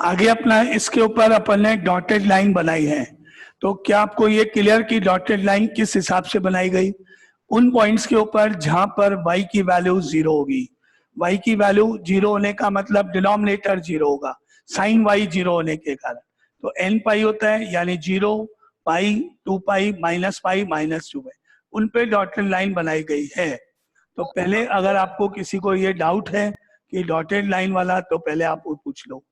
आगे अपना इसके ऊपर अपन ने डॉटेड लाइन बनाई है, तो क्या आपको ये क्लियर कि डॉटेड लाइन किस हिसाब से बनाई गई? उन पॉइंट्स के ऊपर जहां पर y की वैल्यू 0 होगी। y की वैल्यू 0 होने का मतलब डिनोमिनेटर 0 होगा, साइन y 0 होने के कारण। तो n पाई होता है, यानी 0 पाई 2 पाई माइनस पाई माइनस 2 है, उन पे डॉटेड लाइन बनाई गई है। तो पहले अगर आपको किसी को ये डाउट है कि डॉटेड लाइन वाला, तो पहले आप वो पूछ लो।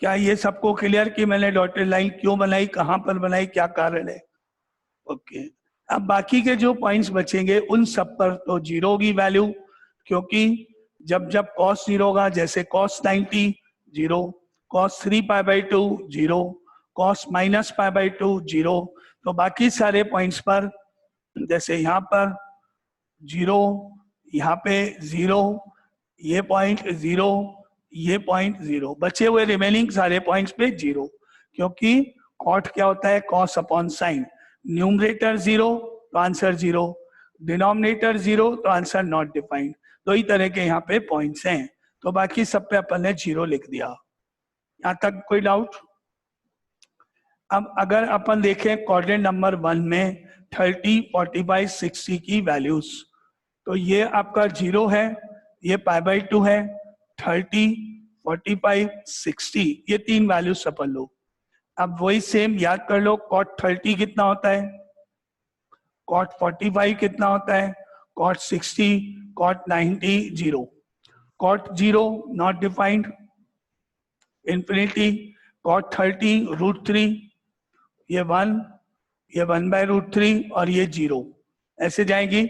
क्या ये सबको क्लियर कि मैंने डॉटेड लाइन क्यों बनाई, कहां पर बनाई, क्या कारण है? ओके। अब बाकी के जो पॉइंट्स बचेंगे उन सब पर तो 0 होगी वैल्यू, क्योंकि जब जब cos 0 होगा, जैसे cos 90 0, cos 3 pi by 2 0, cos minus pi by 2 0, तो बाकी सारे पॉइंट्स पर जैसे यहाँ पर 0, यहाँ पे 0, ये पॉइंट 0, ये पॉइंट 0, बचे हुए रिमेनिंग सारे पॉइंट्स पे 0, क्योंकि कॉट क्या होता है? Cos upon sine. न्यूमरेटर 0 तो आंसर 0, डिनोमिनेटर 0 तो आंसर नॉट डिफाइंड। दो ही तरह के यहाँ पे पॉइंट्स हैं, तो बाकी सब पे अपन ने 0 लिख दिया। यहाँ तक कोई डाउट? अब अगर अपन देखें क्वाड्रेंट नंबर 1 में 30, 45, 60 की वैल्यूज, तो ये आपका 0 है, ये पाई बाई 2 है, 30, 45, 60, ये तीन वैल्यूज अपन लो। अब वही सेम याद कर लो, cot 30 कितना होता है, cot 45 कितना होता है, cot 60, cot 90 0, cot 0 not defined, infinity, cot 30 √3, ये 1, ये 1/√3 और ये 0, ऐसे जाएंगी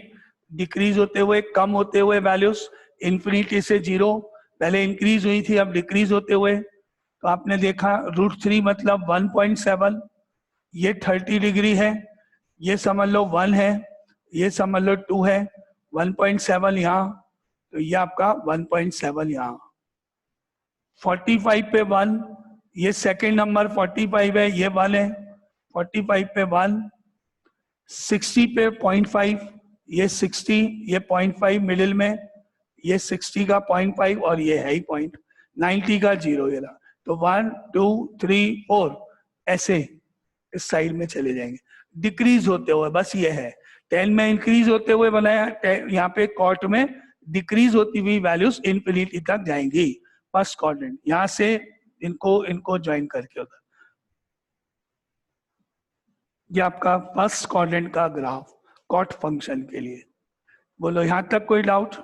डिक्रीज होते हुए, कम होते हुए वैल्यूज, इंफिनिटी से 0, पहले इंक्रीज हुई थी अब डिक्रीज होते हुए। तो आपने देखा √3 मतलब 1.7, ये 30 डिग्री है, ये समझ लो 1 है, ये समझ लो 2 है, 1.7 यहाँ, तो ये आपका 1.7 यहाँ। 45 पे 1, ये सेकंड नंबर 45 है, ये 1 है, 45 पे 1, 60 पे 0.5, ये 60, ये 0.5 मिडिल में, ये 60 का 0.5 और ये है ही पॉइंट, 90 का 0 ये रहा। तो 1, 2, 3, 4 ऐसे इस साइड में चले जाएंगे डिक्रीज होते हुए, बस ये है। 10 में इंक्रीज होते हुए बनाया, यहाँ पे कॉट में डिक्रीज होती हुई वैल्यूज इंफिनिटी तक जाएंगी। फर्स्ट क्वाड्रेंट, यहां से इनको ज्वाइन करके होता, ये आपका फर्स्ट क्वाड्रेंट का ग्राफ कॉट फंक्शन के लिए। बोलो यहां तक कोई डाउट?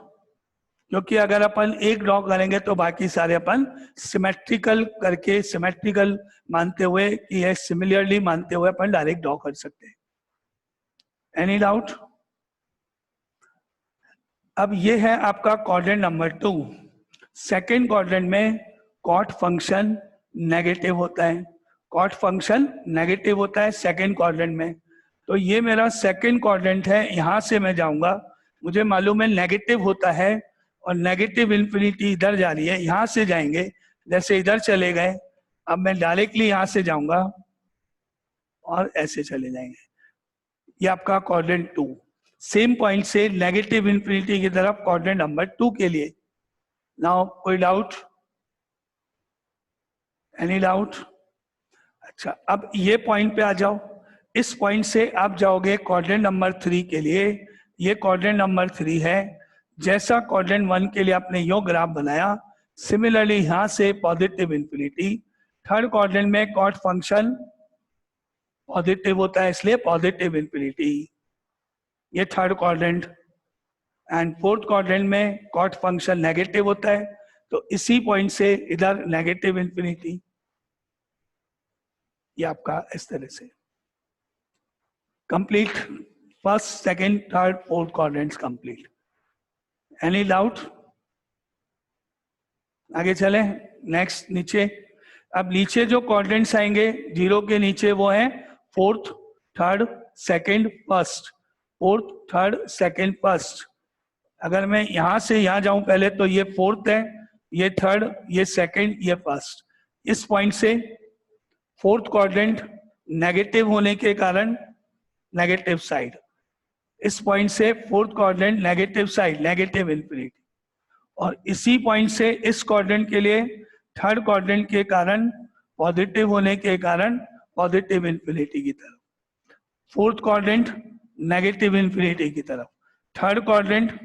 क्योंकि अगर अपन एक ड्रॉ करेंगे तो बाकी सारे अपन सिमेट्रिकल करके, सिमेट्रिकल मानते हुए कि ये सिमिलरली मानते हुए अपन डायरेक्ट ड्रॉ कर सकते हैं। Any doubt? अब ये है आपका क्वाड्रेंट नंबर 2। सेकेंड क्वाड्रेंट में कॉट फंक्शन नेगेटिव होता है, कॉट फंक्शन नेगेटिव होता है सेकेंड क्वाड्रेंट में। तो ये मेरा सेकेंड क्वाड्रेंट है, यहां से मैं जाऊंगा, मुझे मालूम है नेगेटिव होता है और नेगेटिव इंफिनिटी इधर जा रही है, यहां से जाएंगे, जैसे इधर चले गए, अब मैं डायरेक्टली यहां से जाऊंगा और ऐसे चले जाएंगे। ये आपका क्वाड्रेंट 2, सेम पॉइंट से नेगेटिव इंफिनिटी की तरफ क्वाड्रेंट नंबर 2 के लिए। नाउ कोई डाउट? Any doubt? अच्छा, अब ये पॉइंट पे आ जाओ, इस पॉइंट से आप जाओगे क्वाड्रेंट नंबर 3 के लिए। ये क्वाड्रेंट नंबर 3 है, जैसा क्वाड्रेंट 1 के लिए आपने यो ग्राफ बनाया, सिमिलरली यहां से पॉजिटिव इंफिनिटी। थर्ड क्वाड्रेंट में कॉट फंक्शन पॉजिटिव होता है, इसलिए पॉजिटिव इंफिनिटी, ये third quadrant. And fourth quadrant में कॉट फंक्शन नेगेटिव होता है, तो इसी पॉइंट से इधर नेगेटिव इंफिनिटी। ये आपका इस तरह से complete, first second third fourth quadrants complete. Any doubt? आगे चले नेक्स्ट, नीचे। अब नीचे जो क्वाड्रेंट्स आएंगे 0 के नीचे वो है fourth, third, second, first, fourth, third, second, first. अगर मैं यहां से यहां जाऊं पहले, तो ये फोर्थ है, ये थर्ड, ये सेकंड, ये फर्स्ट। इस पॉइंट से फोर्थ क्वाड्रेंट नेगेटिव होने के कारण नेगेटिव साइड, इस पॉइंट से fourth quadrant negative side, negative infinity. और इसी पॉइंट से इस क्वाड्रेंट के लिए थर्ड क्वाड्रेंट के कारण पॉजिटिव होने के कारण पॉजिटिव इंफिनिटी की तरफ, फोर्थ क्वाड्रेंट नेगेटिव इंफिनिटी की तरफ, थर्ड क्वाड्रेंट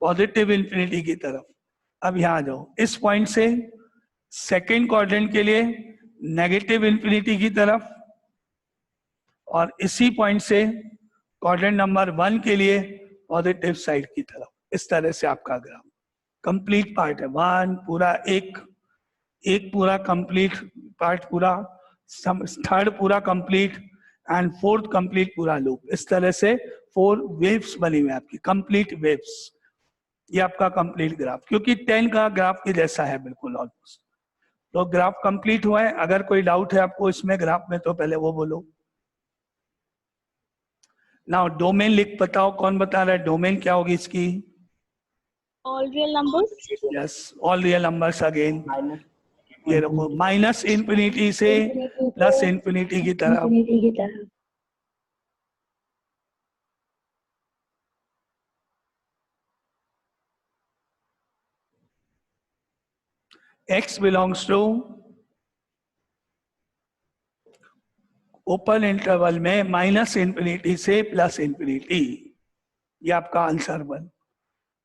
पॉजिटिव इंफिनिटी की तरफ। अब यहां आ जाओ, इस पॉइंट से सेकेंड क्वाड्रेंट के लिए नेगेटिव इंफिनिटी की तरफ, और इसी पॉइंट से क्वाड्रेंट नंबर 1 के लिए पॉजिटिव साइड की तरफ। इस तरह से आपका ग्राफ कंप्लीट पार्ट है, वन पूरा एक पूरा कंप्लीट पार्ट पूरा, थर्ड पूरा कंप्लीट एंड फोर्थ कंप्लीट पूरा लूप। इस तरह से 4 वेव्स बनी हुई आपकी, कंप्लीट वेव्स। ये आपका कंप्लीट ग्राफ, क्योंकि 10 का ग्राफ के जैसा है बिल्कुल ऑलमोस्ट। तो ग्राफ कंप्लीट हुआ है। अगर कोई डाउट है आपको इसमें ग्राफ में तो पहले वो बोलो। नाउ डोमेन लिख बताओ, कौन बता रहा है डोमेन क्या होगी इसकी? All real numbers. Yes, all real numbers again. ये रखो, माइनस इंफिनिटी से प्लस इंफिनिटी की तरफ। x belongs to open interval में माइनस इंफिनिटी से प्लस इंफिनिटी। ये आपका आंसर बन।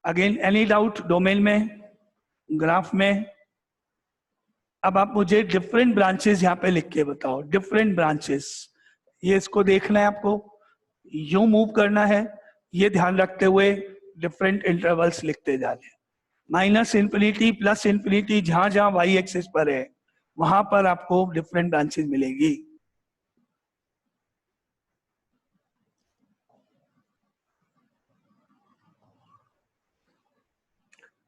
अगेन एनी डाउट डोमेन में, ग्राफ में? अब आप मुझे डिफरेंट ब्रांचेस यहाँ पे लिख के बताओ, डिफरेंट ब्रांचेस। ये इसको देखना है आपको, यूं मूव करना है, ये ध्यान रखते हुए डिफरेंट इंटरवल्स लिखते जाने। माइनस इंफिनिटी प्लस इंफिनिटी जहां जहां वाई एक्सिस पर है वहां पर आपको डिफरेंट ब्रांचेस मिलेगी।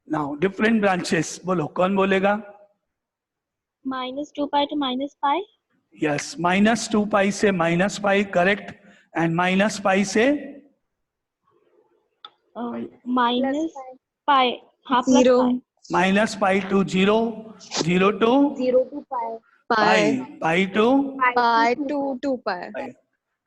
नाउ डिफरेंट ब्रांचेस बोलो, कौन बोलेगा? -2 pi to -pi. Yes, -2 pi से -pi, correct. And minus pi से Minus pi. हाँ, plus Zero. pi. -Pi to 0, 0 to 0 to pi. Pi, pi to Pi to 2 pi.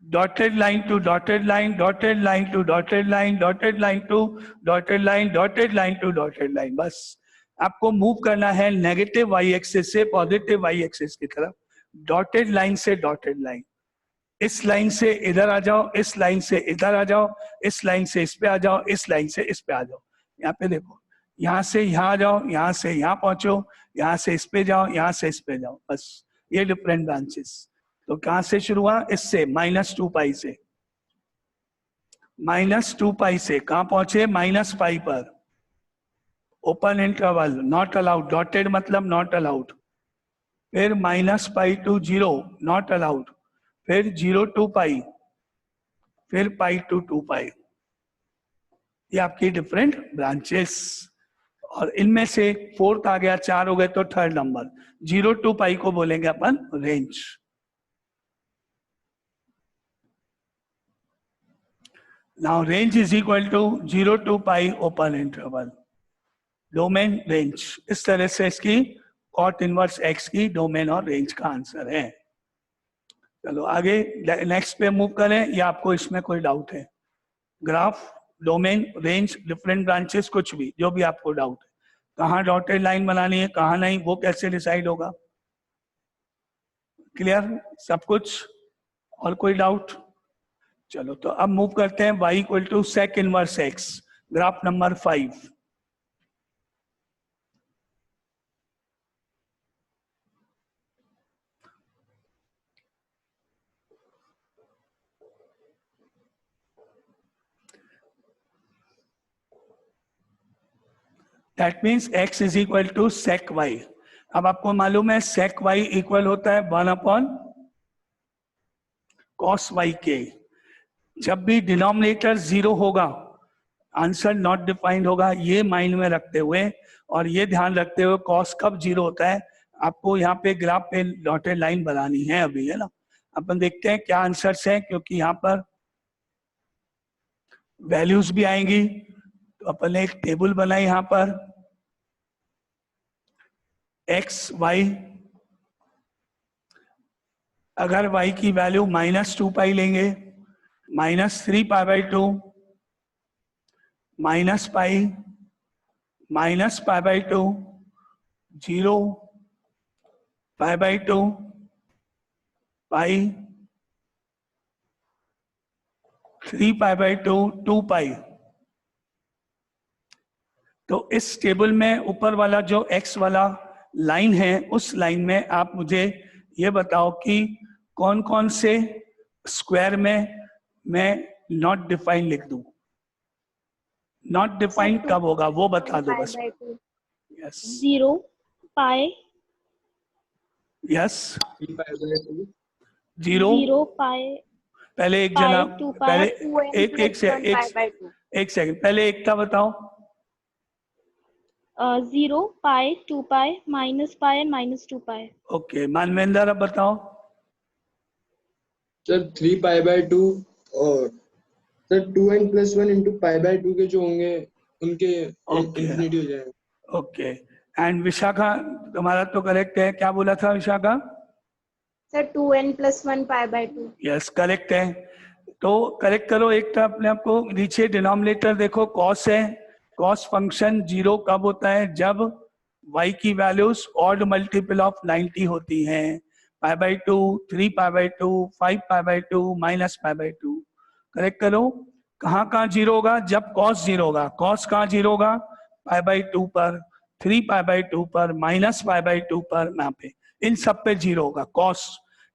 Dotted line to dotted line, dotted line to dotted line, dotted line to dotted line, dotted line to dotted line. बस आपको move करना है negative Y axis से positive Y axis की तरफ, dotted line से dotted line. इस line से इधर आ जाओ, इस लाइन से इधर आ जाओ, इस लाइन से इस पे आ जाओ, इस लाइन से इस पे आ जाओ। यहाँ पे देखो, यहाँ से यहाँ आ जाओ, यहाँ से यहाँ पहुंचो, यहाँ से इस पे जाओ, यहाँ से इस पे जाओ। बस ये डिफरेंट ब्रांचेस। तो कहां से शुरू हुआ? इससे -2 पाई से, -2 पाई से कहां पहुंचे? -पाई पर। Open interval, not allowed, dotted मतलब नॉट अलाउड। फिर -पाई टू 0, नॉट अलाउड। फिर 0 टू पाई, फिर पाई टू 2 पाई। ये आपकी डिफरेंट ब्रांचेस। और इनमें से फोर्थ आ गया, 4 हो गए तो थर्ड नंबर 0 टू पाई को बोलेंगे अपन range. Now range is equal to 0 to pi open interval, domain range. इस तरह से इसकी cot इनवर्स x की डोमेन और रेंज का आंसर है। चलो आगे नेक्स्ट पे मूव करें, या आपको इसमें कोई डाउट है? Graph, domain, range, different branches, कुछ भी जो भी आपको डाउट है, कहाँ डॉटेड लाइन बनानी है कहाँ नहीं, वो कैसे डिसाइड होगा? क्लियर सब कुछ? और कोई डाउट? चलो तो अब मूव करते हैं y equal to sec inverse x, graph number 5। That means x is equal to sec y। अब आपको मालूम है सेक y इक्वल होता है 1/cos y के। जब भी डिनोमिनेटर 0 होगा आंसर नॉट डिफाइंड होगा, ये माइंड में रखते हुए और ये ध्यान रखते हुए cos कब 0 होता है आपको यहाँ पे ग्राफ पे डॉटेड लाइन बनानी है अभी, है ना। अपन देखते हैं क्या आंसर्स हैं, क्योंकि यहाँ पर वैल्यूज भी आएंगी। तो अपन ने एक टेबल बनाई यहाँ पर, x y, अगर y की वैल्यू -2 पाई लेंगे, -3 पाई बाई 2, -पाई, -पाई बाई 2, 0, π/2 पाई 3π/2 2 पाई। तो इस टेबल में ऊपर वाला जो x वाला लाइन है उस लाइन में आप मुझे ये बताओ कि कौन कौन से स्क्वायर में मैं नॉट डिफाइन लिख दूं। नॉट डिफाइन कब होगा वो बता दो बस। Yes 0 pi yes 3π/2 zero 0 pi पहले एक pi जना 2 pi पहले 2n एक plus 1 pi by 2 एक सेकंड पहले एक का बताओ। 0 pi 2 pi minus pi and minus 2 pi okay Manvendra अब बताओ। सर 3π/2 और सर 2n+1 इंटू π/2 के जो होंगे उनके Okay. इंफिनिटी हो जाएगा। ओके एंड विशाखा तुम्हारा तो करेक्ट है, क्या बोला था Vishakha? Sir 2n plus 1 pi by 2 yes correct है। तो करेक्ट करो एक तो अपने आप को। नीचे डिनोमिनेटर देखो कॉस है। कॉस फंक्शन 0 कब होता है? जब y की वैल्यूज ऑड मल्टीपल ऑफ 90 होती हैं। π/2 3π/2 5π/2 -π/2। करेक्ट करो। कहाँ कहाँ 0 होगा? जब cos 0 होगा। cos कहाँ 0 होगा? π/2 पर, 3π/2 पर, -π/2 पर, यहाँ पे इन सब पे 0 होगा cos।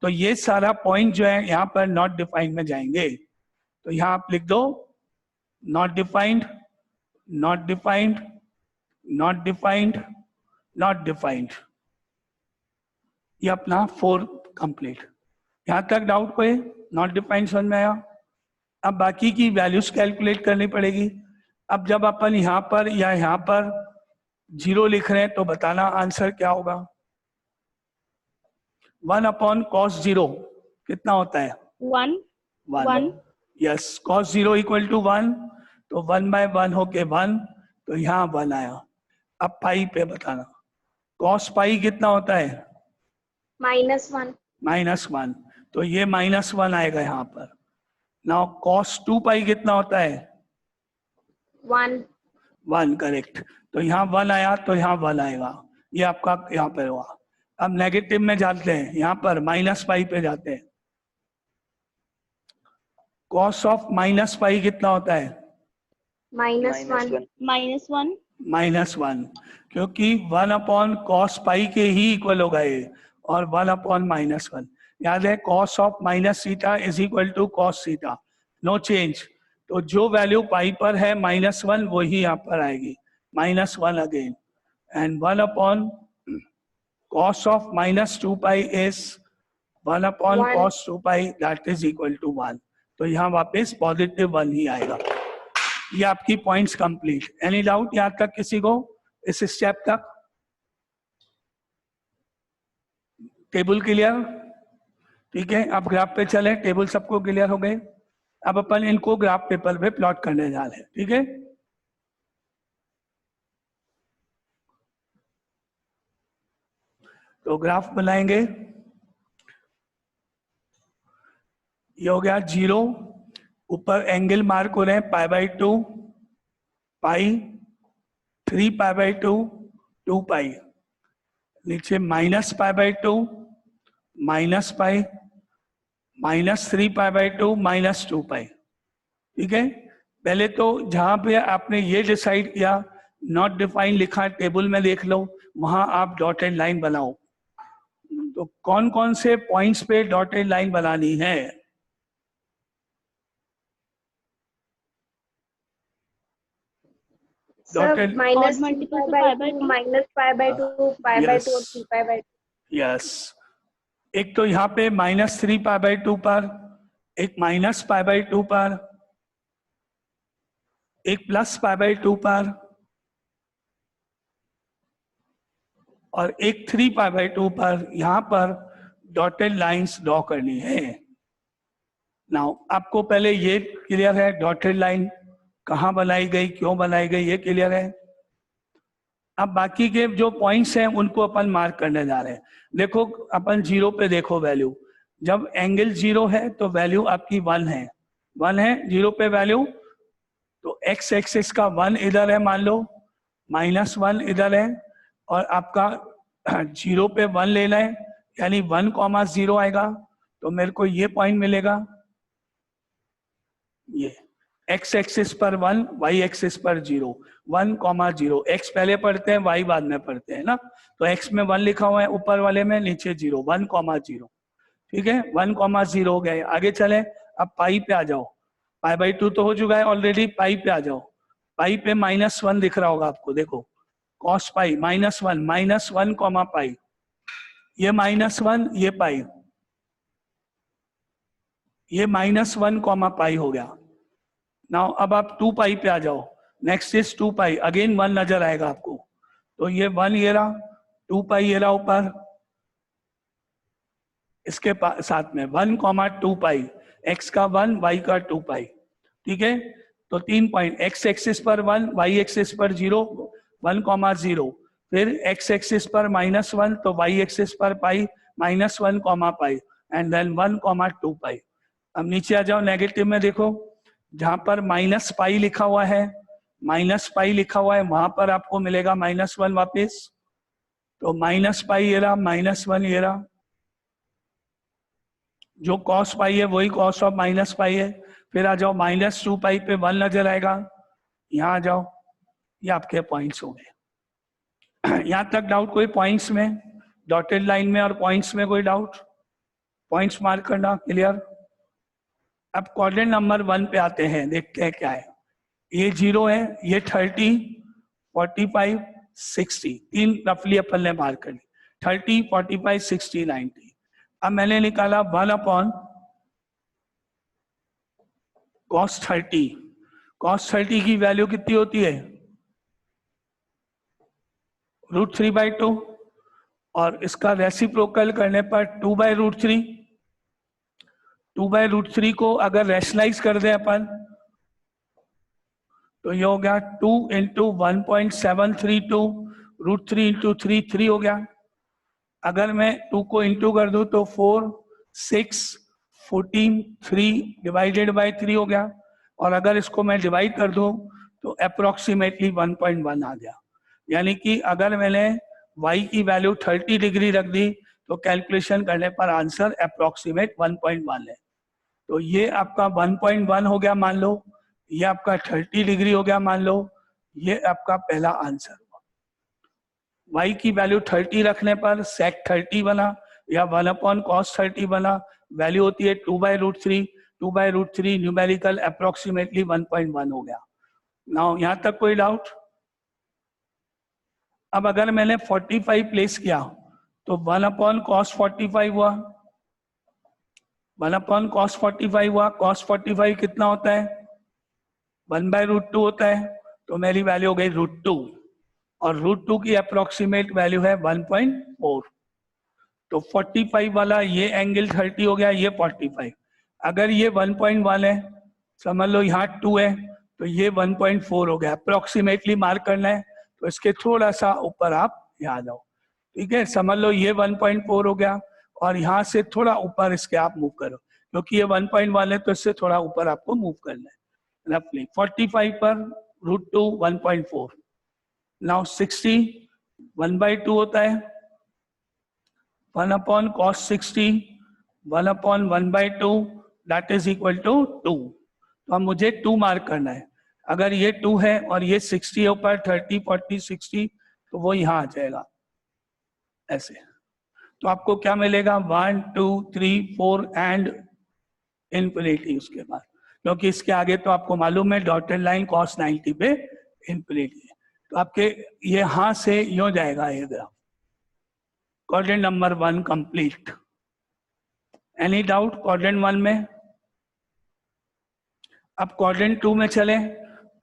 तो ये सारा पॉइंट जो है यहाँ पर नॉट डिफाइंड में जाएंगे। तो यहाँ आप लिख दो not defined, not defined, not defined, not defined. ये अपना 4 कंप्लीट। यहाँ तक डाउट कोई? नॉट डिफाइंड समझ में आया? अब बाकी की वैल्यूज कैलकुलेट करनी पड़ेगी। अब जब अपन यहाँ पर या यहाँ पर 0 लिख रहे हैं तो बताना आंसर क्या होगा। 1/cos 0 कितना होता है? 1 1 यस cos 0 इक्वल टू 1, तो 1/1 होके 1, तो यहाँ 1 आया। अब पाई पे बताना cos पाई कितना होता है? -1 -1, तो ये -1 आएगा यहाँ पर। नाउ cos 2 पाई कितना होता है? 1 1 करेक्ट, तो यहाँ 1 आया तो यहाँ 1 आएगा। ये आपका यहाँ पर हुआ। अब नेगेटिव में जाते हैं, यहाँ पर -पाई पे जाते हैं। cos ऑफ -पाई कितना होता है? -1 -1 क्योंकि 1/cos पाई के ही इक्वल होगा ये, और 1/-1। याद है cos of -θ is equal to cos θ, no change. तो जो वैल्यू पाई पर है -1 वही यहाँ पर आएगी, -1 again. And 1/cos of -2 pi is 1/cos 2 pi, that is equal to 1। तो यहाँ वापस +1 ही आएगा। ये आपकी पॉइंट्स कंप्लीट। एनी डाउट यहाँ तक किसी को इस स्टेप तक? Table clear? ठीक है, अब ग्राफ पे चले। टेबल सबको क्लियर हो गए? अब अपन इनको ग्राफ पेपर पे प्लॉट करने जा रहे हैं। ठीक है, तो ग्राफ बनाएंगे। ये हो गया 0, ऊपर एंगल मार्क हो रहे हैं π/2, पाई, 3π/2 2 पाई, नीचे -π/2 -पाई, -3π/2 -2 पाई। ठीक है, पहले तो जहां पे आपने ये डिसाइड किया नॉट डिफाइन लिखा टेबल में देख लो, वहां आप डॉटेड लाइन बनाओ। तो कौन कौन से पॉइंट्स पे डॉटेड लाइन बनानी है? Sir Dotted- -2 multiple pi to by pi by 2 2 -π/2 pi/2 Yes. और 3π/2 यस, एक तो यहाँ पे -3π/2 पर, एक -π/2 पर, एक +π/2 पर, और एक 3π/2 पर। यहाँ पर डॉटेड लाइंस ड्रॉ करनी है। नाउ आपको पहले ये क्लियर है डॉटेड लाइन कहाँ बनाई गई, क्यों बनाई गई, ये क्लियर है। अब बाकी के जो पॉइंट्स हैं उनको अपन मार्क करने जा रहे हैं। देखो अपन 0 पे देखो वैल्यू, जब एंगल 0 है तो वैल्यू आपकी 1 है, 1 है 0 पे वैल्यू। तो x एक्सिस का 1 इधर है मान लो, -1 इधर है, और आपका 0 पे 1 लेना है यानी 1,0 आएगा, तो मेरे को ये पॉइंट मिलेगा, ये x एक्सिस पर 1, y एक्सिस पर 0, 1,0। x पहले पढ़ते हैं, y बाद में पढ़ते हैं ना, तो x में 1 लिखा हुआ है ऊपर वाले में, नीचे 0, 1,0। ठीक है, 1,0 हो गए। आगे चले, अब पाई पे आ जाओ, π/2 तो हो चुका है ऑलरेडी, पाई पे आ जाओ। पाई पे -1 दिख रहा होगा आपको, देखो cos पाई -1 पाई, ये -1, ये पाई, ये -1 पाई हो गया। नाउ अब आप 2 पाई पे आ जाओ, नेक्स्ट इज 2 पाई, अगेन 1 नजर आएगा आपको, तो ये 1 ये रहा, 2 पाई ये रहा ऊपर, इसके साथ में 1,2 पाई, x का 1, y का 2 पाई। ठीक है, तो 3 पॉइंट, x एक्सिस पर 1, y एक्सिस पर 0, 1,0, फिर x एक्सिस पर -1, तो y एक्सिस पर पाई, -1, पाई, एंड देन 1,2 पाई। अब नीचे आ जाओ, नेगेटिव में देखो, जहां पर -पाई लिखा हुआ है, -पाई लिखा हुआ है, वहां पर आपको मिलेगा -1 वापस, तो -पाई ये रहा, -1 ये रहा, जो cos पाई है वही cos ऑफ -पाई है। फिर आ जाओ, -2 पाई पे 1 नजर आएगा, यहाँ आ जाओ, ये आपके पॉइंट्स हो गए। यहाँ तक डाउट कोई पॉइंट्स में, डॉटेड लाइन में और पॉइंट्स में कोई डाउट? पॉइंट्स मार्क करना, क्लियर। अब क्वाड्रेंट नंबर 1 पे आते हैं, देखते हैं क्या है। ये 0 है, ये 30, 45, 60, 3 रफली अपन ने मार्क कर ली, 30, 45, 60, 90। अब मैंने निकाला 1 cos 30, cos 30 की वैल्यू कितनी होती है? √3/2, और इसका रेसिप्रोकल करने पर 2/√3, 2/√3 को अगर रैशनलाइज कर दें अपन, तो ये हो गया 2 × 1.732, √3 × 3, 3 हो गया। अगर मैं 2 को इंटू कर दूं तो 4, 6, 14, 3 डिवाइडेड बाय 3 हो गया, और अगर इसको मैं डिवाइड कर दूं तो अप्रोक्सीमेटली 1.1 आ गया। यानी कि अगर मैंने y की वैल्यू 30 डिग्री रख दी तो कैलकुलेशन करने पर आंसर अप्रोक्सीमेट 1.1 है। तो ये आपका 1.1 हो गया मान लो, ये आपका 30 डिग्री हो गया मान लो, ये आपका पहला आंसर। y की वैल्यू 30 रखने पर sec 30 बना, या 1 cos 30 बना, वैल्यू होती है 2/√3, 2/√3 न्यूमेरिकल अप्रोक्सीमेटली 1.1 हो गया। नाउ यहाँ तक कोई डाउट? अब अगर मैंने 45 प्लेस किया तो 1 cos 45 हुआ, 1 cos 45 हुआ, cos 45 कितना होता है? 1/√2 होता है, तो मेरी वैल्यू हो गई √2, और √2 की अप्रोक्सीमेट वैल्यू है 1.4। तो 45 वाला ये एंगल 30 हो गया, ये 45। अगर ये 1.1 है, समझ लो यहाँ 2 है, तो ये 1.4 हो गया। अप्रोक्सीमेटली मार्क करना है, तो इसके थोड़ा सा ऊपर आप यहाँ जाओ। ठीक है, समझ लो ये 1.4 हो गया, और यहाँ से थोड़ा ऊपर इसके आप मूव करो, क्योंकि ये 1.1 है तो इससे थोड़ा ऊपर आपको मूव करना है रफली। 45 पर √2 1.4। नाउ 60 1/2 होता है, 1 cos 60, 1 1/2 that is equal to 2। तो अब मुझे 2 मार्क करना है। अगर ये 2 है और ये 60 है ऊपर, 30, 40, 60, तो वो यहाँ आ जाएगा ऐसे। तो आपको क्या मिलेगा? 1, 2, 3, 4 एंड इन्फिनिटी उसके बाद, क्योंकि इसके आगे तो आपको मालूम है डॉटेड लाइन cos 90 पे इन्फिनिटी है। तो आपके यहाँ से यूं जाएगा ये graph. Quadrant number 1 complete. Any doubt quadrant 1 में? अब क्वाड्रेंट 2 में चले।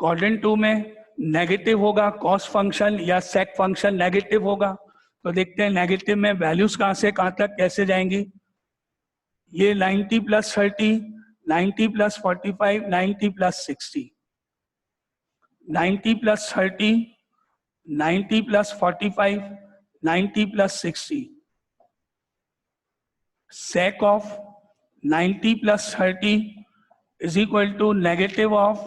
क्वाड्रेंट 2 में नेगेटिव होगा, कॉस फंक्शन या सेक फंक्शन नेगेटिव होगा। तो देखते हैं नेगेटिव में वैल्यूज कहां से कहां तक कैसे जाएंगी। ये 90 + 30, 90 + 45, 90 + 60, 90 + 30, 90 + 45, 90 + 60, sec of 90 + 30 is equal to negative of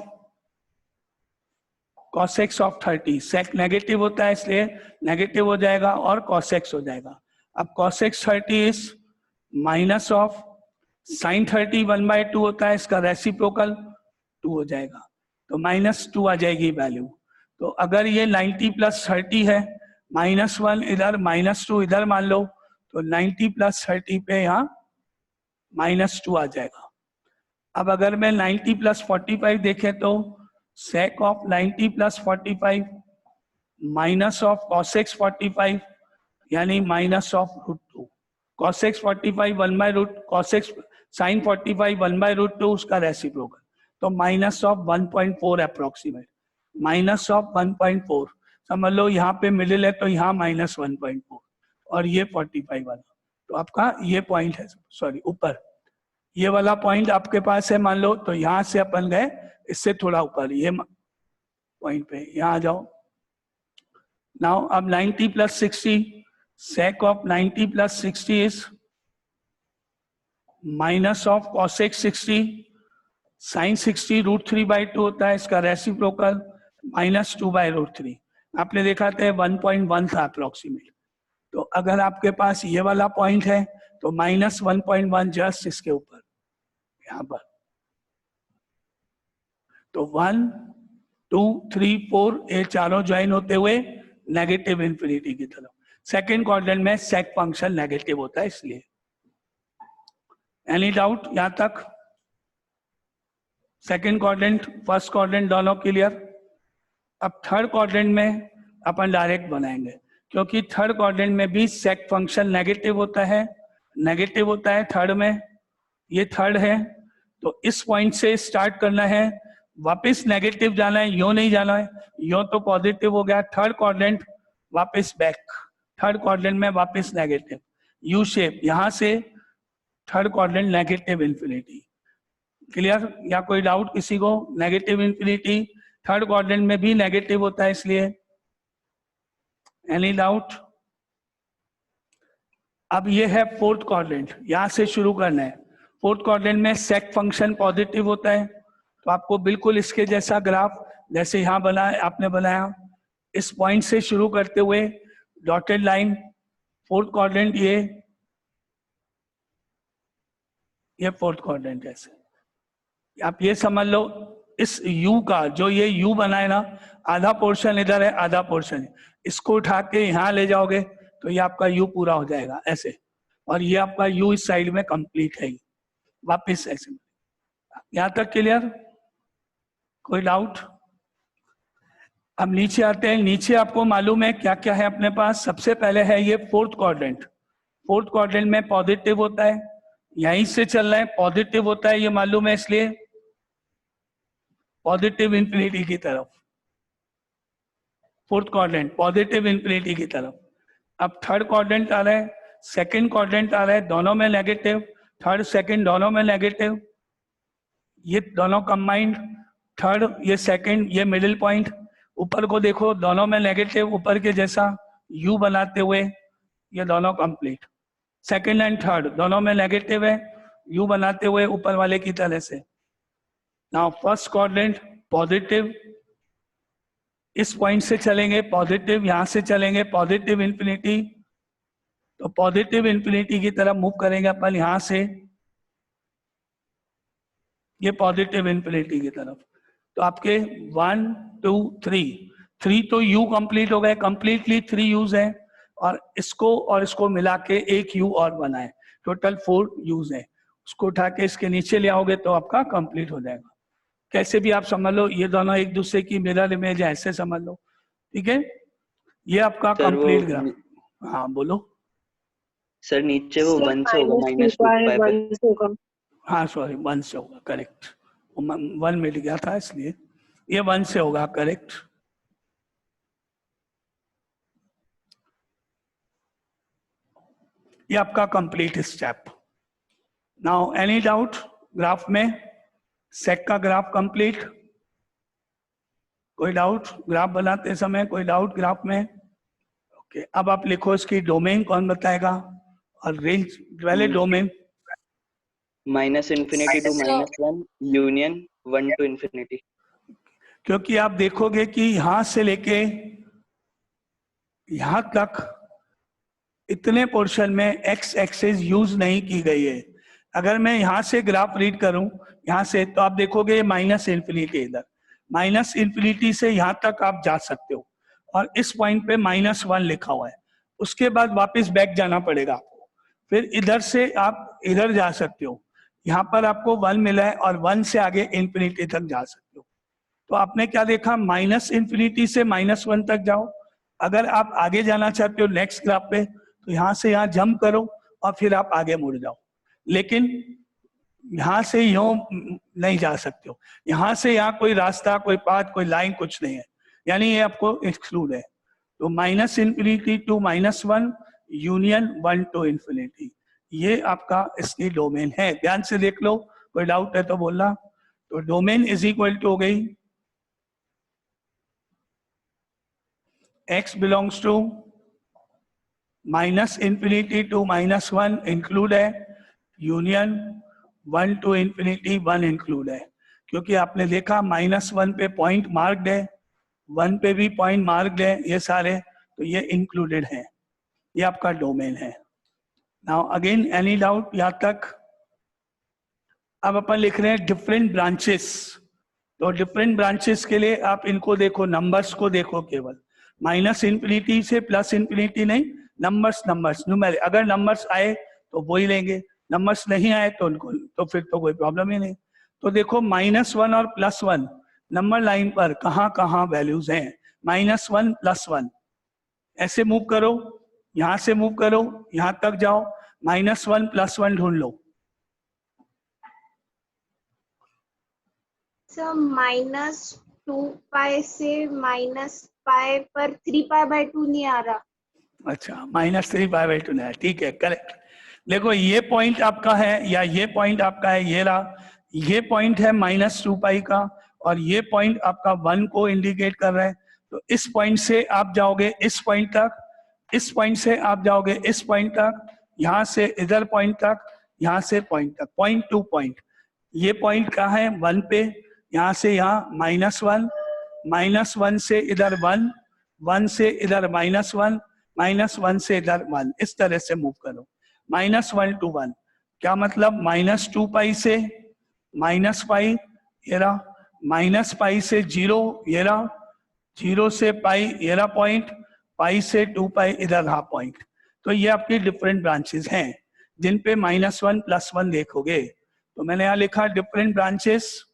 cosec of 30। sec negative होता है इसलिए नेगेटिव हो जाएगा और cosec हो जाएगा। अब cos x 30 is minus of sin 30 1/2 होता है, इसका रेसिप्रोकल 2 हो जाएगा, तो -2 आ जाएगी वैल्यू। तो अगर ये 90 + 30 है, -1 इधर -2 इधर मान लो, तो 90 + 30 पे यहाँ -2 आ जाएगा। अब अगर मैं 90 + 45 देखें तो sec of 90 + 45 minus of cos x 45 यानी minus of √2, cos x 45 1/√, cos x sin 45 1/√2 उसका रेसिप्रोकल, तो minus of 1.4 approximate, minus of 1.4 समझ लो, यहाँ पे मिडिल है तो यहाँ -1.4 और ये 45 वाला, तो आपका ये पॉइंट है, सॉरी ऊपर ये वाला पॉइंट आपके पास है मान लो, तो यहाँ से अपन गए इससे थोड़ा ऊपर, ये पॉइंट पे यहाँ आ जाओ। नाउ अब 90 + 60, sec of 90 + 60 is minus of cos x 60, sin 60 √3/2 होता है, इसका रेसिप्रोकल -2/√3। आपने देखा था 1.1 था अप्रोक्सीमेट, तो अगर आपके पास ये वाला पॉइंट है तो -1.1 जस्ट इसके ऊपर यहाँ पर, तो 1 2 3 4 ये चारों ज्वाइन होते हुए नेगेटिव इंफिनिटी की तरफ। सेकंड क्वाड्रेंट में सेक फंक्शन नेगेटिव होता है इसलिए। एनी डाउट यहां तक? सेकंड क्वाड्रेंट फर्स्ट क्वाड्रेंट दोनों क्लियर। अब थर्ड क्वाड्रेंट में अपन डायरेक्ट बनाएंगे, क्योंकि थर्ड क्वाड्रेंट में भी सेक फंक्शन नेगेटिव होता है थर्ड में, ये थर्ड है, तो इस पॉइंट से स्टार्ट करना है, वापस नेगेटिव जाना है, यो नहीं जाना है, यो तो पॉजिटिव हो गया, थर्ड क्वाड्रेंट वापस बैक, थर्ड क्वाड्रेंट में वापस नेगेटिव, यू शेप, यहां से third quadrant negative infinity. Clear? या कोई डाउट किसी को? नेगेटिव इंफिनिटी थर्ड क्वाड्रेंट में भी नेगेटिव होता है इसलिए। Any doubt? अब ये है फोर्थ क्वाड्रेंट, यहां से शुरू करना है। फोर्थ क्वाड्रेंट में सेक फंक्शन पॉजिटिव होता है, तो आपको बिल्कुल इसके जैसा ग्राफ जैसे यहां बनाया आपने बनाया, इस पॉइंट से शुरू करते हुए डॉटेड लाइन, फोर्थ क्वाड्रेंट ये फोर्थ क्वाड्रेंट ऐसे। आप ये समझ लो इस U का, जो ये U बना है ना, आधा पोर्शन इधर है आधा पोर्शन, इसको उठा के यहाँ ले जाओगे तो ये आपका U पूरा हो जाएगा ऐसे, और ये आपका U इस साइड में कंप्लीट है, वापस ऐसे। यहाँ तक क्लियर? कोई डाउट? अब नीचे आते हैं। नीचे आपको मालूम है क्या क्या है अपने पास। सबसे पहले है ये फोर्थ क्वाड्रेंट। फोर्थ क्वाड्रेंट में पॉजिटिव होता है, यहीं से चल रहा है, पॉजिटिव होता है ये मालूम है, इसलिए पॉजिटिव इंफिनिटी की तरफ, फोर्थ क्वाड्रेंट पॉजिटिव इंफिनिटी की तरफ। अब थर्ड क्वाड्रेंट आ रहा है, सेकंड क्वाड्रेंट आ रहा है, दोनों में नेगेटिव, थर्ड सेकंड दोनों में नेगेटिव, ये दोनों कंबाइंड, थर्ड ये सेकंड ये मिडिल पॉइंट, ऊपर को देखो दोनों में नेगेटिव, ऊपर के जैसा यू बनाते हुए ये दोनों कंप्लीट। सेकंड एंड थर्ड दोनों में नेगेटिव है, यू बनाते हुए ऊपर वाले की तरह से। नाउ फर्स्ट क्वाड्रेंट पॉजिटिव, इस पॉइंट से चलेंगे पॉजिटिव, यहां से चलेंगे पॉजिटिव इंफिनिटी, तो पॉजिटिव इंफिनिटी की तरफ मूव करेंगे अपन यहां से, ये पॉजिटिव इंफिनिटी की तरफ। तो आपके 1 2 3 तो यू कंप्लीट हो गए, कंप्लीटली 3 यूज है, और इसको मिला के एक यू और बनाए, टोटल 4 यूज है। उसको उठा के इसके नीचे ले आओगे तो आपका कंप्लीट हो जाएगा। कैसे भी आप समझ लो, ये दोनों एक दूसरे की मिरर इमेज है, ऐसे समझ लो, ठीक है। ये आपका कंप्लीट ग्राफ। हाँ बोलो सर, नीचे वो 1 से होगा, -2 पाई। हाँ सॉरी 1 से होगा, करेक्ट, 1 मिल गया था इसलिए ये 1 से होगा, करेक्ट। ये आपका complete step. Now any doubt graph में? सेक का ग्राफ कंप्लीट, कोई डाउट ग्राफ बनाते समय? कोई डाउट ग्राफ में? ओके, अब आप लिखो इसकी डोमेन, कौन बताएगा? और रेंज पहले domain -∞ to -1 union 1 to infinity। क्योंकि आप देखोगे कि यहां से लेके यहां तक इतने पोर्शन में एक्स एक्सिस यूज नहीं की गई है। अगर मैं यहाँ से ग्राफ रीड करूं यहाँ से, तो आप देखोगे माइनस इन्फिनिटी, इधर माइनस इन्फिनिटी से यहाँ तक आप जा सकते हो और इस पॉइंट पे -1 लिखा हुआ है। उसके बाद वापस बैक जाना पड़ेगा आपको, फिर इधर से आप इधर जा सकते हो, यहाँ पर आपको 1 मिला है और 1 से आगे इन्फिनिटी तक जा सकते हो। तो आपने क्या देखा, माइनस इन्फिनिटी से -1 तक जाओ। अगर आप आगे जाना चाहते हो नेक्स्ट ग्राफ पे, तो यहाँ से यहाँ जंप करो और फिर आप आगे मुड़ जाओ, लेकिन यहाँ से यूं नहीं जा सकते हो। यहाँ से यहाँ कोई रास्ता, कोई पाथ, कोई लाइन कुछ नहीं है, यानी ये आपको एक्सक्लूड है। तो minus infinity to -1 union 1 to infinity, ये आपका इसकी डोमेन है। ध्यान से देख लो, कोई डाउट है तो बोलना। तो डोमेन इज इक्वल टू हो गई x belongs to minus infinity to -1 include है, यूनियन 1 टू इन्फिनिटी 1 इंक्लूड है, क्योंकि आपने देखा -1 पे पॉइंट मार्क्ड है, 1 पे भी पॉइंट मार्क्ड है, ये सारे, तो ये इंक्लूडेड है, ये आपका डोमेन है। नाउ अगेन एनी डाउट यहाँ तक? अब अपन लिख रहे हैं डिफरेंट ब्रांचेस। तो डिफरेंट ब्रांचेस के लिए आप इनको देखो, नंबर्स को देखो, केवल माइनस इन्फिनिटी से प्लस इन्फिनिटी नहीं, नंबर्स न्यूमेरिक। अगर नंबर्स आए तो वो ही लेंगे, नंबर्स नहीं आए तो उनको, तो फिर तो कोई प्रॉब्लम ही नहीं। तो देखो -1 और +1 नंबर लाइन पर कहाँ कहाँ वैल्यूज हैं। -1 +1 ऐसे मूव करो, यहां से मूव करो, यहां तक जाओ, -1 +1 ढूंढ लो। सर -2π से -π पर 3π/2 नहीं आ रहा। अच्छा, -3π/2 नहीं, ठीक है, करेक्ट। देखो ये पॉइंट आपका है या ये पॉइंट आपका है, ये रहा, ये पॉइंट है -2π का और ये पॉइंट आपका 1 को इंडिकेट कर रहा है। तो इस पॉइंट से आप जाओगे इस पॉइंट तक, इस पॉइंट से आप जाओगे इस पॉइंट तक, यहाँ से इधर पॉइंट तक, यहाँ से पॉइंट तक, पॉइंट टू पॉइंट। ये पॉइंट कहाँ है? 1 पे, यहाँ से यहाँ -1, -1 से इधर 1, 1 से इधर -1, -1 से इधर 1, इस तरह से मूव करो। -1 to 1 क्या मतलब? -2π से -π, ये रहा, -π से 0, ये रहा, 0 से π, ये रहा पॉइंट, π से 2π, इधर रहा पॉइंट। तो ये आपकी डिफरेंट ब्रांचेस हैं जिन पे -1 +1 देखोगे। तो मैंने यहाँ लिखा डिफरेंट ब्रांचेस।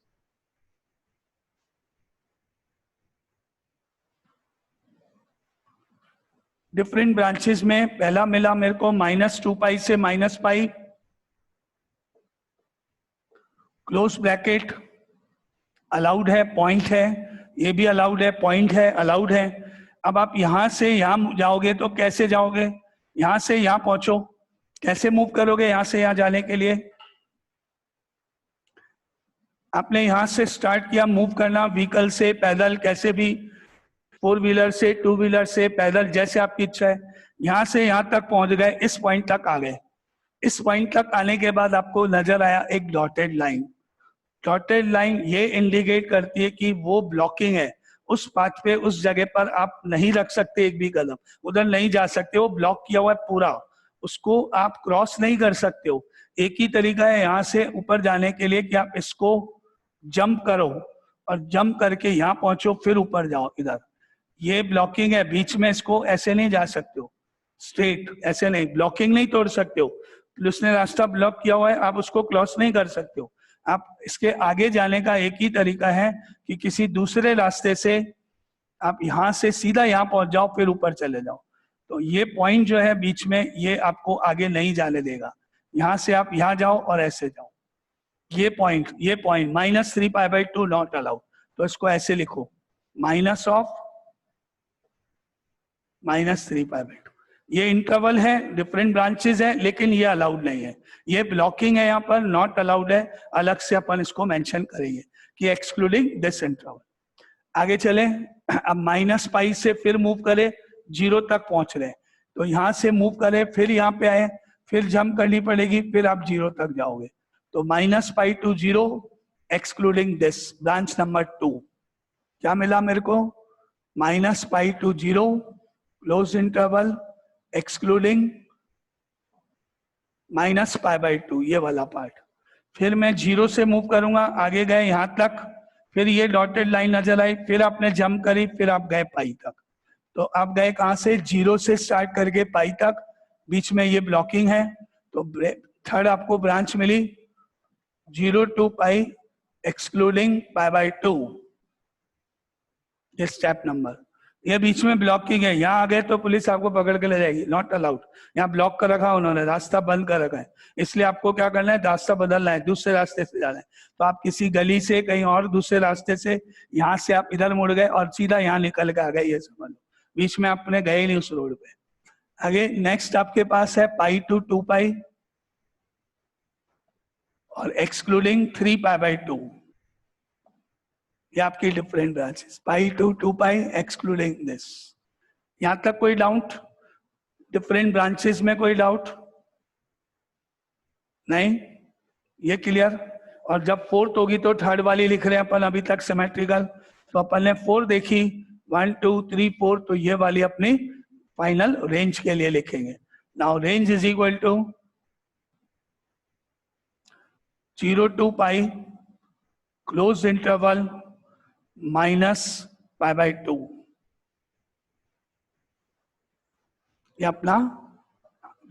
डिफरेंट ब्रांचेस में पहला मिला मेरे को -2π से -π, क्लोज ब्रैकेट, अलाउड है, पॉइंट है, ये भी अलाउड है, पॉइंट है, अलाउड है। अब आप यहां से यहां जाओगे तो कैसे जाओगे? यहां से यहां पहुंचो, कैसे मूव करोगे यहां से यहां जाने के लिए? आपने यहां से स्टार्ट किया मूव करना, व्हीकल से, पैदल, कैसे भी, 4 व्हीलर से, 2 व्हीलर से, पैदल, जैसे आपकी इच्छा है। यहां से यहां तक पहुंच गए, इस पॉइंट तक आ गए। इस पॉइंट तक आने के बाद आपको नजर आया एक डॉटेड लाइन। डॉटेड लाइन ये इंडिकेट करती है कि वो ब्लॉकिंग है, उस पाथ पे, उस जगह पर आप नहीं रख सकते एक भी कदम, उधर नहीं जा सकते, वो ब्लॉक किया हुआ है पूरा, उसको आप क्रॉस नहीं कर सकते हो। एक ही तरीका है यहाँ से ऊपर जाने के लिए कि आप इसको जंप करो और जंप करके यहाँ पहुंचो, फिर ऊपर जाओ इधर। ये ब्लॉकिंग है, बीच में इसको ऐसे नहीं जा सकते हो, स्ट्रेट ऐसे नहीं, ब्लॉकिंग नहीं तोड़ सकते हो। उसने रास्ता ब्लॉक किया हुआ है, आप उसको क्रॉस नहीं कर सकते हो। आप इसके आगे जाने का एक ही तरीका है कि किसी दूसरे रास्ते से आप यहाँ से सीधा यहाँ पहुंच जाओ, फिर ऊपर चले जाओ। तो ये पॉइंट जो है बीच में, ये आपको आगे नहीं जाने देगा। यहाँ से आप यहाँ जाओ और ऐसे जाओ। ये पॉइंट -3π/2 नॉट अलाउड। तो इसको ऐसे लिखो, -3π/2। ये इंटरवल है, डिफरेंट ब्रांचेस है, लेकिन ये अलाउड नहीं है, ये ब्लॉकिंग है, यहाँ पर नॉट अलाउड है। अलग से अपन इसको मेंशन करेंगे कि एक्सक्लूडिंग दिस इंटरवल। आगे चले, अब -π से फिर मूव करे, 0 तक पहुंच रहे, तो यहाँ से मूव करे, फिर यहाँ पे आए, फिर जंप करनी पड़ेगी, फिर आप 0 तक जाओगे। तो -π to 0 excluding this, branch number 2। क्या मिला मेरे को? -π to 0 close interval excluding minus pi by 2, ये वाला पार्ट। फिर मैं 0 से मूव करूंगा, आगे गए यहाँ तक, फिर ये डॉटेड लाइन नजर आई, फिर आपने जंप करी, फिर आप गए पाई तक। तो आप गए कहाँ से? 0 से स्टार्ट करके पाई तक, बीच में ये ब्लॉकिंग है, तो थर्ड आपको ब्रांच मिली 0 to pi excluding pi by 2, ये स्टेप नंबर। ये बीच में ब्लॉकिंग है, यहाँ आ गए तो पुलिस आपको पकड़ के ले जाएगी, नॉट अलाउड। यहाँ ब्लॉक कर रखा उन्होंने, रास्ता बंद कर रखा है, इसलिए आपको क्या करना है? रास्ता बदलना है, दूसरे रास्ते से जाना है। तो आप किसी गली से कहीं और दूसरे रास्ते से, यहाँ से आप इधर मुड़ गए और सीधा यहाँ निकल के आ गए, ये समझ लो, बीच में आपने गए नहीं उस रोड पे। आगे नेक्स्ट आपके पास है पाई टू 2 पाई और एक्सक्लूडिंग 3 पाई बाई 2, ये आपकी different branches, pi to 2 pi excluding this. यहां तक कोई डाउट? डिफरेंट ब्रांचेस में कोई डाउट नहीं? ये क्लियर? और जब फोर्थ होगी तो थर्ड वाली लिख रहे हैं अपन अभी तक सिमेट्रिकल, तो अपन ने 4 देखी, 1 2 3 4, तो ये वाली अपनी फाइनल रेंज के लिए लिखेंगे। Now range is equal to 0 to pi close interval minus pi by 2, ये अपना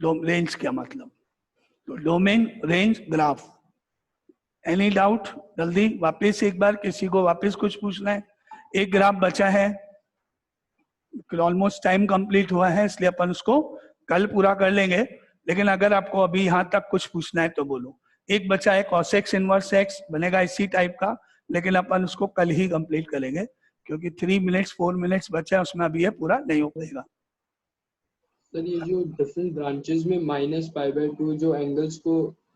रेंज क्या मतलब? तो domain range graph. Any doubt? जल्दी वापस एक बार, किसी को वापस कुछ पूछना है? एक ग्राफ बचा है, ऑलमोस्ट टाइम कंप्लीट हुआ है, इसलिए अपन उसको कल पूरा कर लेंगे, लेकिन अगर आपको अभी यहां तक कुछ पूछना है तो बोलो। एक बचा है cos x इनवर्स x, बनेगा इसी टाइप का, लेकिन अपन उसको कल ही कंप्लीट करेंगे, क्योंकि 3 मिनट्स 4 मिनट्स बचा है, उसमें अभी ये पूरा नहीं हो पाएगा। सर ये जो डिफरेंट ब्रांचेस में माइनस पाई बाई 2 जो एंगल्स को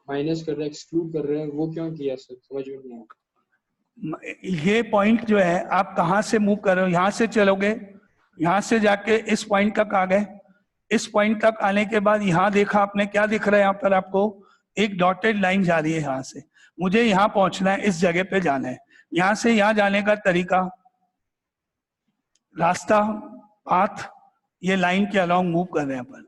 माइनस कर रहे हैं, एक्सक्लूड कर रहे हैं, वो क्यों किया सर? समझ में नहीं आया। ये पॉइंट जो है, आप कहाँ से मूव कर रहे हो? यहाँ से चलोगे, यहाँ से जाके इस पॉइंट तक आ गए, इस पॉइंट तक आने के बाद यहाँ देखा आपने, क्या दिख रहा है यहाँ पर आपको? एक डॉटेड लाइन जा रही है यहाँ से, मुझे यहाँ पहुंचना है, इस जगह पे जाना है। यहाँ से यहाँ जाने का तरीका, रास्ता, पाथ, ये लाइन के अलाउंग मूव कर रहे हैं अपन।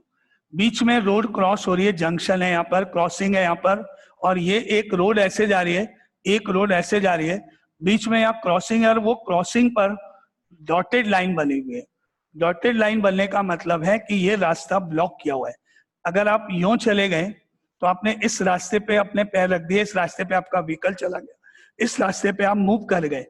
बीच में रोड क्रॉस हो रही है, जंक्शन है यहाँ पर, क्रॉसिंग है यहाँ पर, और ये एक रोड ऐसे जा रही है, एक रोड ऐसे जा रही है, बीच में यहाँ क्रॉसिंग है, और वो क्रॉसिंग पर डॉटेड लाइन बनी हुई है। डॉटेड लाइन बनने का मतलब है कि ये रास्ता ब्लॉक किया हुआ है। अगर आप यूं चले गए तो आपने इस रास्ते पे अपने पैर रख दिए, इस रास्ते पे आपका व्हीकल चला गया, इस रास्ते पे आप मूव कर गए,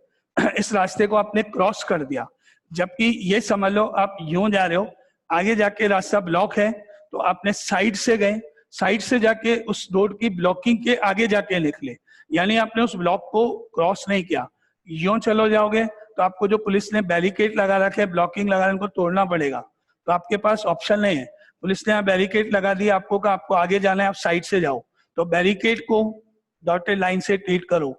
इस रास्ते को आपने क्रॉस कर दिया। जबकि ये समझ लो आप यूं जा रहे हो, आगे जाके रास्ता ब्लॉक है, तो आपने साइड से गए, साइड से जाके उस रोड की ब्लॉकिंग के आगे जाके निकले, यानी आपने उस ब्लॉक को क्रॉस नहीं किया। यूं चलो जाओगे तो आपको जो पुलिस ने बैरिकेड लगा रखे है, ब्लॉकिंग लगा, उनको तोड़ना पड़ेगा, तो आपके पास ऑप्शन नहीं है। पुलिस ने यहाँ बैरिकेड लगा दिया आपको, का आपको आगे जाना है, आप साइड से जाओ, तो बैरिकेड को डॉटेड लाइन से ट्रीट करो।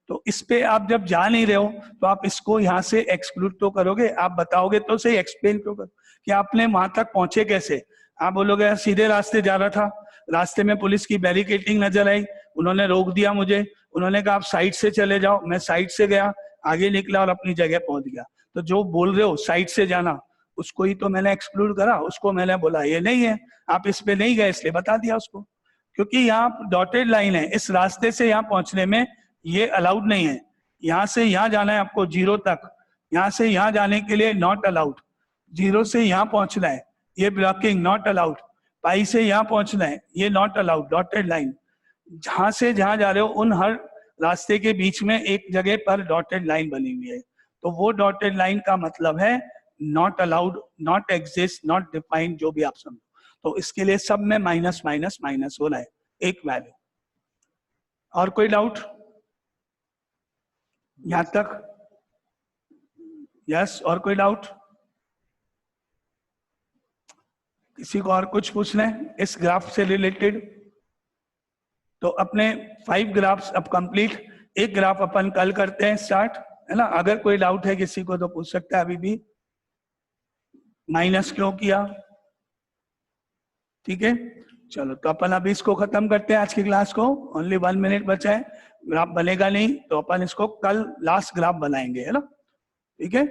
तो इस पे आप जब जा नहीं रहे हो तो आप इसको यहाँ से एक्सक्लूड तो करोगे, आप बताओगे तो सही, एक्सप्लेन तो करो कि आपने वहां तक पहुंचे कैसे। आप बोलोगे सीधे रास्ते जा रहा था, रास्ते में पुलिस की बैरिकेडिंग नजर आई, उन्होंने रोक दिया मुझे, उन्होंने कहा आप साइड से चले जाओ, मैं साइड से गया, आगे निकला और अपनी जगह पहुंच गया। तो जो बोल रहे हो साइड से जाना, उसको ही तो मैंने एक्सक्लूड करा, उसको मैंने बोला ये नहीं है, आप इस पे नहीं गए, इसलिए बता दिया उसको, क्योंकि यहाँ डॉटेड लाइन है, इस रास्ते से यहाँ पहुंचने में ये अलाउड नहीं है। यहाँ से यहाँ जाना है आपको 0 तक, यहाँ से यहाँ जाने के लिए नॉट अलाउड, 0 से यहाँ पहुंचना है, ये ब्लॉकिंग नॉट अलाउड, पाई से यहाँ पहुंचना है, ये नॉट अलाउड, डॉटेड लाइन। जहां से जहां जा रहे हो उन हर रास्ते के बीच में एक जगह पर डॉटेड लाइन बनी हुई है, तो वो डॉटेड लाइन का मतलब है not allowed, not exist, not defined, जो भी आप समझो। तो इसके लिए सब में माइनस माइनस माइनस हो रहा है, एक वैल्यू। और कोई डाउट यहां तक? यस, और कोई डाउट? किसी को और कुछ पूछना है इस ग्राफ से रिलेटेड? तो अपने 5 ग्राफ्स अब कंप्लीट, एक ग्राफ अपन कल करते हैं स्टार्ट, है ना। अगर कोई डाउट है किसी को तो पूछ सकता है अभी भी। माइनस क्यों किया? ठीक है, चलो तो अपन अभी इसको खत्म करते हैं आज की क्लास को। ओनली 1 मिनट बचा है, ग्राफ बनेगा नहीं तो अपन इसको कल लास्ट ग्राफ बनाएंगे, है ना। ठीक है।